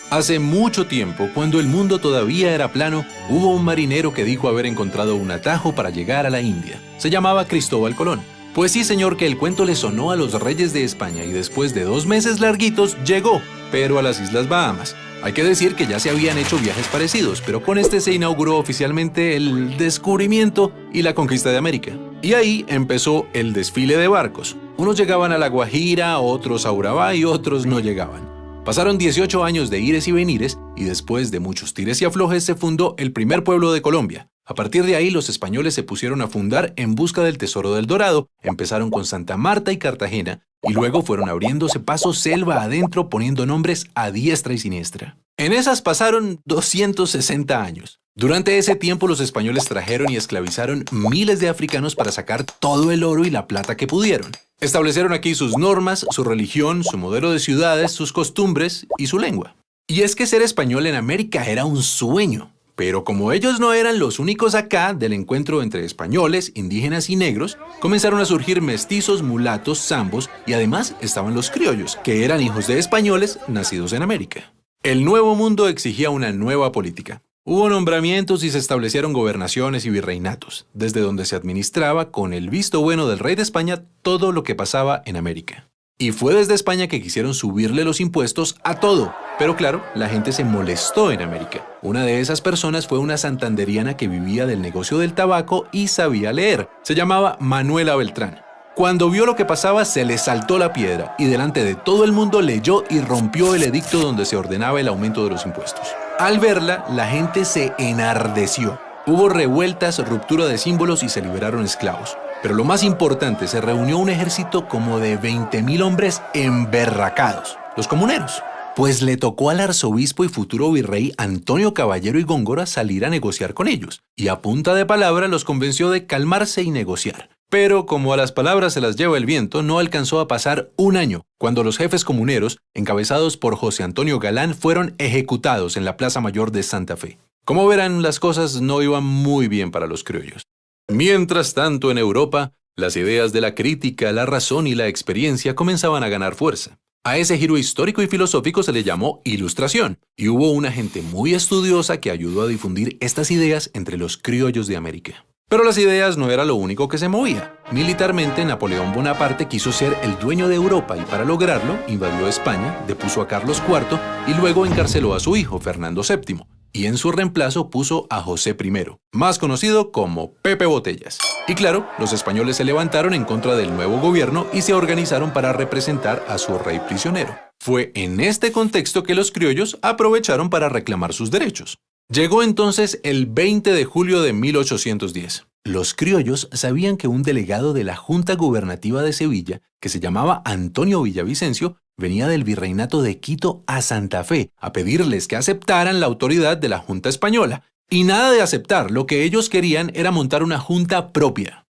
Hace mucho tiempo, cuando el mundo todavía era plano, hubo un marinero que dijo haber encontrado un atajo para llegar a la India. Se llamaba Cristóbal Colón. Pues sí, señor, que el cuento le sonó a los reyes de España y después de 2 meses larguitos llegó, pero a las Islas Bahamas. Hay que decir que ya se habían hecho viajes parecidos, pero con este se inauguró oficialmente el descubrimiento y la conquista de América. Y ahí empezó el desfile de barcos. Unos llegaban a La Guajira, otros a Urabá y otros no llegaban. Pasaron 18 años de ires y venires y después de muchos tires y aflojes se fundó el primer pueblo de Colombia. A partir de ahí los españoles se pusieron a fundar en busca del tesoro del Dorado, empezaron con Santa Marta y Cartagena y luego fueron abriéndose paso selva adentro poniendo nombres a diestra y siniestra. En esas pasaron 260 años. Durante ese tiempo los españoles trajeron y esclavizaron miles de africanos para sacar todo el oro y la plata que pudieron. Establecieron aquí sus normas, su religión, su modelo de ciudades, sus costumbres y su lengua. Y es que ser español en América era un sueño. Pero como ellos no eran los únicos acá del encuentro entre españoles, indígenas y negros, comenzaron a surgir mestizos, mulatos, zambos y además estaban los criollos, que eran hijos de españoles nacidos en América. El nuevo mundo exigía una nueva política. Hubo nombramientos y se establecieron gobernaciones y virreinatos, desde donde se administraba con el visto bueno del rey de España todo lo que pasaba en América. Y fue desde España que quisieron subirle los impuestos a todo. Pero claro, la gente se molestó en América. Una de esas personas fue una santanderiana que vivía del negocio del tabaco y sabía leer. Se llamaba Manuela Beltrán. Cuando vio lo que pasaba, se le saltó la piedra y delante de todo el mundo leyó y rompió el edicto donde se ordenaba el aumento de los impuestos. Al verla, la gente se enardeció. Hubo revueltas, ruptura de símbolos y se liberaron esclavos. Pero lo más importante, se reunió un ejército como de 20.000 hombres emberracados, los comuneros. Pues le tocó al arzobispo y futuro virrey Antonio Caballero y Góngora salir a negociar con ellos, y a punta de palabra los convenció de calmarse y negociar. Pero como a las palabras se las lleva el viento, no alcanzó a pasar un año, cuando los jefes comuneros, encabezados por José Antonio Galán, fueron ejecutados en la Plaza Mayor de Santa Fe. Como verán, las cosas no iban muy bien para los criollos. Mientras tanto, en Europa, las ideas de la crítica, la razón y la experiencia comenzaban a ganar fuerza. A ese giro histórico y filosófico se le llamó Ilustración, y hubo una gente muy estudiosa que ayudó a difundir estas ideas entre los criollos de América. Pero las ideas no era lo único que se movía. Militarmente, Napoleón Bonaparte quiso ser el dueño de Europa y para lograrlo invadió España, depuso a Carlos IV y luego encarceló a su hijo, Fernando VII. Y en su reemplazo puso a José I, más conocido como Pepe Botellas. Y claro, los españoles se levantaron en contra del nuevo gobierno y se organizaron para representar a su rey prisionero. Fue en este contexto que los criollos aprovecharon para reclamar sus derechos. Llegó entonces el 20 de julio de 1810. Los criollos sabían que un delegado de la Junta Gubernativa de Sevilla, que se llamaba Antonio Villavicencio, venía del virreinato de Quito a Santa Fe a pedirles que aceptaran la autoridad de la Junta Española. Y nada de aceptar, lo que ellos querían era montar una junta propia.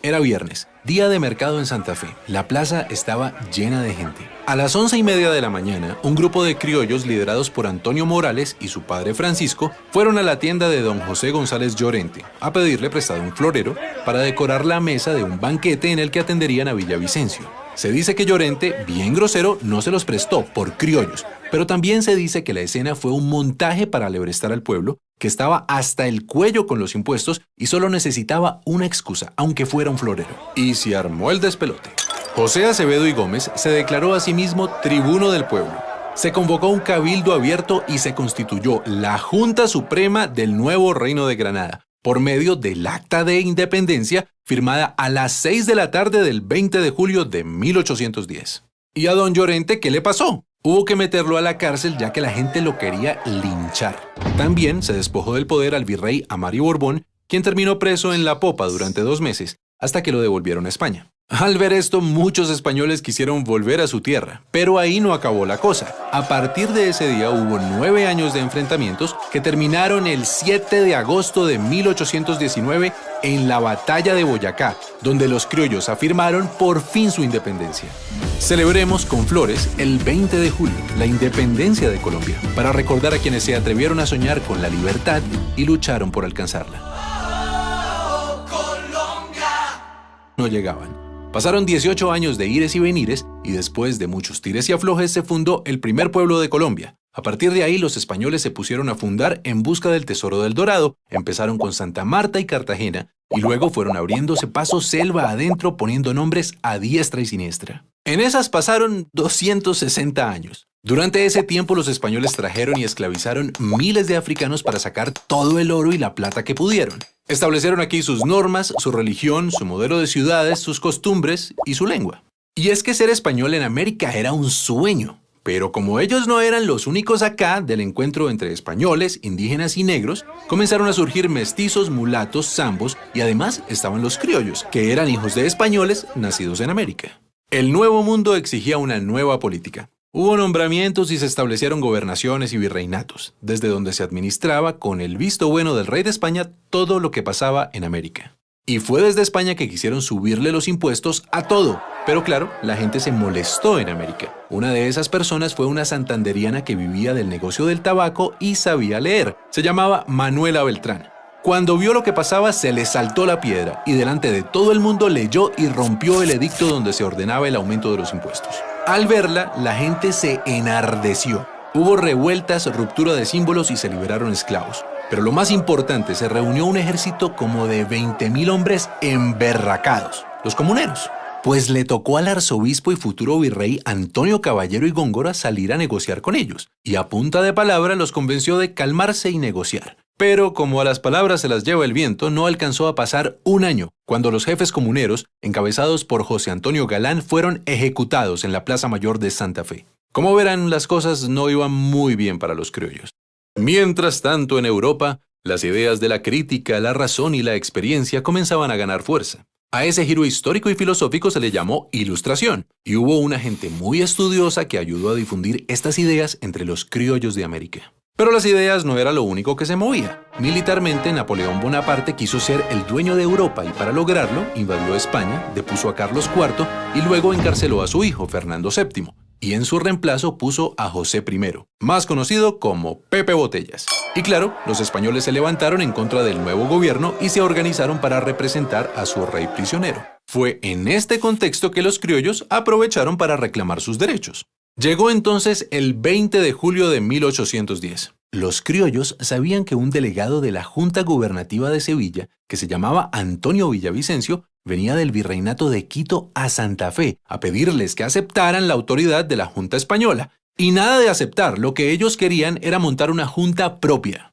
Era viernes, día de mercado en Santa Fe. La plaza estaba llena de gente. A las 11:30 de la mañana, un grupo de criollos liderados por Antonio Morales y su padre Francisco fueron a la tienda de don José González Llorente a pedirle prestado un florero para decorar la mesa de un banquete en el que atenderían a Villavicencio. Se dice que Llorente, bien grosero, no se los prestó por criollos, pero también se dice que la escena fue un montaje para alebrestar al pueblo, que estaba hasta el cuello con los impuestos y solo necesitaba una excusa, aunque fuera un florero. Y se armó el despelote. José Acevedo y Gómez se declaró a sí mismo tribuno del pueblo. Se convocó un cabildo abierto y se constituyó la Junta Suprema del nuevo Reino de Granada, por medio del Acta de Independencia firmada a las 6 de la tarde del 20 de julio de 1810. ¿Y a don Llorente qué le pasó? Hubo que meterlo a la cárcel ya que la gente lo quería linchar. También se despojó del poder al virrey Amari Borbón, quien terminó preso en la popa durante 2 meses, hasta que lo devolvieron a España. Al ver esto, muchos españoles quisieron volver a su tierra, pero ahí no acabó la cosa. A partir de ese día hubo 9 años de enfrentamientos que terminaron el 7 de agosto de 1819 en la Batalla de Boyacá, donde los criollos afirmaron por fin su independencia. Celebremos con flores el 20 de julio, la independencia de Colombia, para recordar a quienes se atrevieron a soñar con la libertad y lucharon por alcanzarla. No llegaban. Pasaron 18 años de ires y venires y después de muchos tires y aflojes se fundó el primer pueblo de Colombia, A partir de ahí, los españoles se pusieron a fundar en busca del tesoro del Dorado, empezaron con Santa Marta y Cartagena, y luego fueron abriéndose paso selva adentro poniendo nombres a diestra y siniestra. En esas pasaron 260 años. Durante ese tiempo los españoles trajeron y esclavizaron miles de africanos para sacar todo el oro y la plata que pudieron. Establecieron aquí sus normas, su religión, su modelo de ciudades, sus costumbres y su lengua. Y es que ser español en América era un sueño. Pero como ellos no eran los únicos acá del encuentro entre españoles, indígenas y negros, comenzaron a surgir mestizos, mulatos, zambos y además estaban los criollos, que eran hijos de españoles nacidos en América. El Nuevo Mundo exigía una nueva política. Hubo nombramientos y se establecieron gobernaciones y virreinatos, desde donde se administraba con el visto bueno del rey de España todo lo que pasaba en América. Y fue desde España que quisieron subirle los impuestos a todo. Pero claro, la gente se molestó en América. Una de esas personas fue una santanderiana que vivía del negocio del tabaco y sabía leer. Se llamaba Manuela Beltrán. Cuando vio lo que pasaba, se le saltó la piedra y delante de todo el mundo leyó y rompió el edicto donde se ordenaba el aumento de los impuestos. Al verla, la gente se enardeció. Hubo revueltas, ruptura de símbolos y se liberaron esclavos. Pero lo más importante, se reunió un ejército como de 20.000 hombres emberracados, los comuneros. Pues le tocó al arzobispo y futuro virrey Antonio Caballero y Góngora salir a negociar con ellos, y a punta de palabra los convenció de calmarse y negociar. Pero como a las palabras se las lleva el viento, no alcanzó a pasar un año, cuando los jefes comuneros, encabezados por José Antonio Galán, fueron ejecutados en la Plaza Mayor de Santa Fe. Como verán, las cosas no iban muy bien para los criollos. Mientras tanto, en Europa, las ideas de la crítica, la razón y la experiencia comenzaban a ganar fuerza. A ese giro histórico y filosófico se le llamó Ilustración, y hubo una gente muy estudiosa que ayudó a difundir estas ideas entre los criollos de América. Pero las ideas no era lo único que se movía. Militarmente, Napoleón Bonaparte quiso ser el dueño de Europa y para lograrlo, invadió España, depuso a Carlos IV y luego encarceló a su hijo, Fernando VII. Y en su reemplazo puso a José I, más conocido como Pepe Botellas. Y claro, los españoles se levantaron en contra del nuevo gobierno y se organizaron para representar a su rey prisionero. Fue en este contexto que los criollos aprovecharon para reclamar sus derechos. Llegó entonces el 20 de julio de 1810. Los criollos sabían que un delegado de la Junta Gubernativa de Sevilla, que se llamaba Antonio Villavicencio, venía del virreinato de Quito a Santa Fe a pedirles que aceptaran la autoridad de la Junta Española. Y nada de aceptar, lo que ellos querían era montar una junta propia.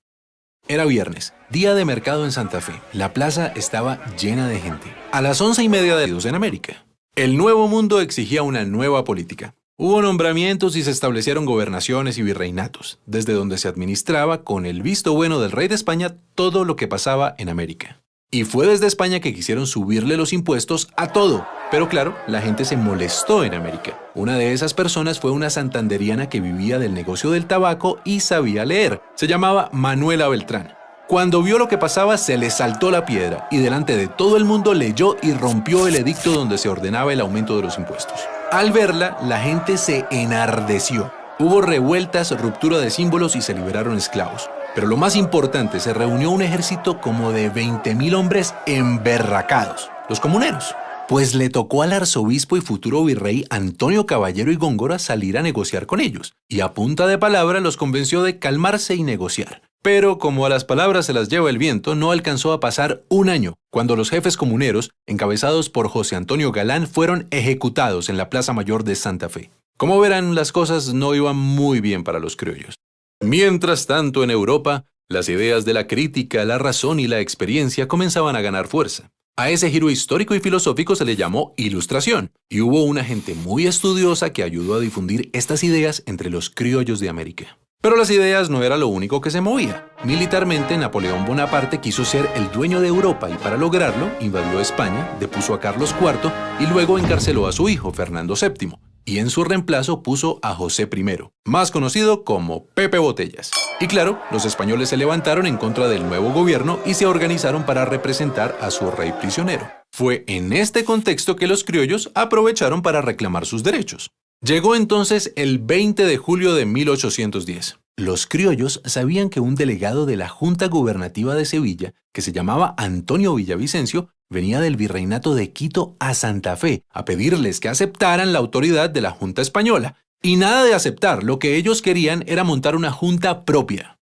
Era viernes, día de mercado en Santa Fe. La plaza estaba llena de gente. A las 11:30 de la en América. El Nuevo Mundo exigía una nueva política. Hubo nombramientos y se establecieron gobernaciones y virreinatos, desde donde se administraba con el visto bueno del rey de España todo lo que pasaba en América. Y fue desde España que quisieron subirle los impuestos a todo. Pero claro, la gente se molestó en América. Una de esas personas fue una santanderiana que vivía del negocio del tabaco y sabía leer. Se llamaba Manuela Beltrán. Cuando vio lo que pasaba, se le saltó la piedra y delante de todo el mundo leyó y rompió el edicto donde se ordenaba el aumento de los impuestos. Al verla, la gente se enardeció. Hubo revueltas, ruptura de símbolos y se liberaron esclavos. Pero lo más importante, se reunió un ejército como de 20.000 hombres emberracados, los comuneros. Pues le tocó al arzobispo y futuro virrey Antonio Caballero y Góngora salir a negociar con ellos, y a punta de palabra los convenció de calmarse y negociar. Pero como a las palabras se las lleva el viento, no alcanzó a pasar un año, cuando los jefes comuneros, encabezados por José Antonio Galán, fueron ejecutados en la Plaza Mayor de Santa Fe. Como verán, las cosas no iban muy bien para los criollos. Mientras tanto, en Europa, las ideas de la crítica, la razón y la experiencia comenzaban a ganar fuerza. A ese giro histórico y filosófico se le llamó Ilustración, y hubo una gente muy estudiosa que ayudó a difundir estas ideas entre los criollos de América. Pero las ideas no era lo único que se movía. Militarmente, Napoleón Bonaparte quiso ser el dueño de Europa y para lograrlo, invadió España, depuso a Carlos IV y luego encarceló a su hijo, Fernando VII. Y en su reemplazo puso a José I, más conocido como Pepe Botellas. Y claro, los españoles se levantaron en contra del nuevo gobierno y se organizaron para representar a su rey prisionero. Fue en este contexto que los criollos aprovecharon para reclamar sus derechos. Llegó entonces el 20 de julio de 1810. Los criollos sabían que un delegado de la Junta Gubernativa de Sevilla, que se llamaba Antonio Villavicencio, venía del virreinato de Quito a Santa Fe a pedirles que aceptaran la autoridad de la Junta Española. Y nada de aceptar, lo que ellos querían era montar una junta propia.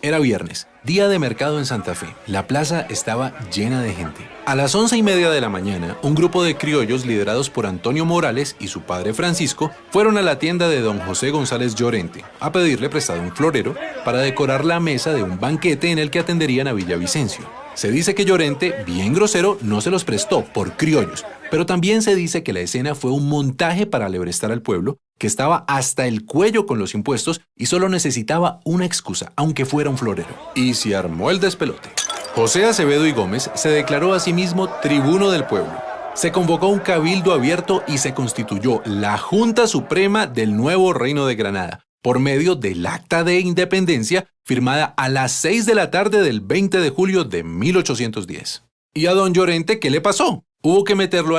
Era viernes, día de mercado en Santa Fe. La plaza estaba llena de gente. A las 11:30 de la mañana, un grupo de criollos liderados por Antonio Morales y su padre Francisco fueron a la tienda de don José González Llorente a pedirle prestado un florero para decorar la mesa de un banquete en el que atenderían a Villavicencio. Se dice que Llorente, bien grosero, no se los prestó por criollos, pero también se dice que la escena fue un montaje para alebrestar al pueblo, que estaba hasta el cuello con los impuestos y solo necesitaba una excusa, aunque fuera un florero. Y se armó el despelote. José Acevedo y Gómez se declaró a sí mismo tribuno del pueblo. Se convocó un cabildo abierto y se constituyó la Junta Suprema del nuevo Reino de Granada, por medio del Acta de Independencia firmada a las 6 de la tarde del 20 de julio de 1810. ¿Y a don Llorente qué le pasó? Hubo que meterlo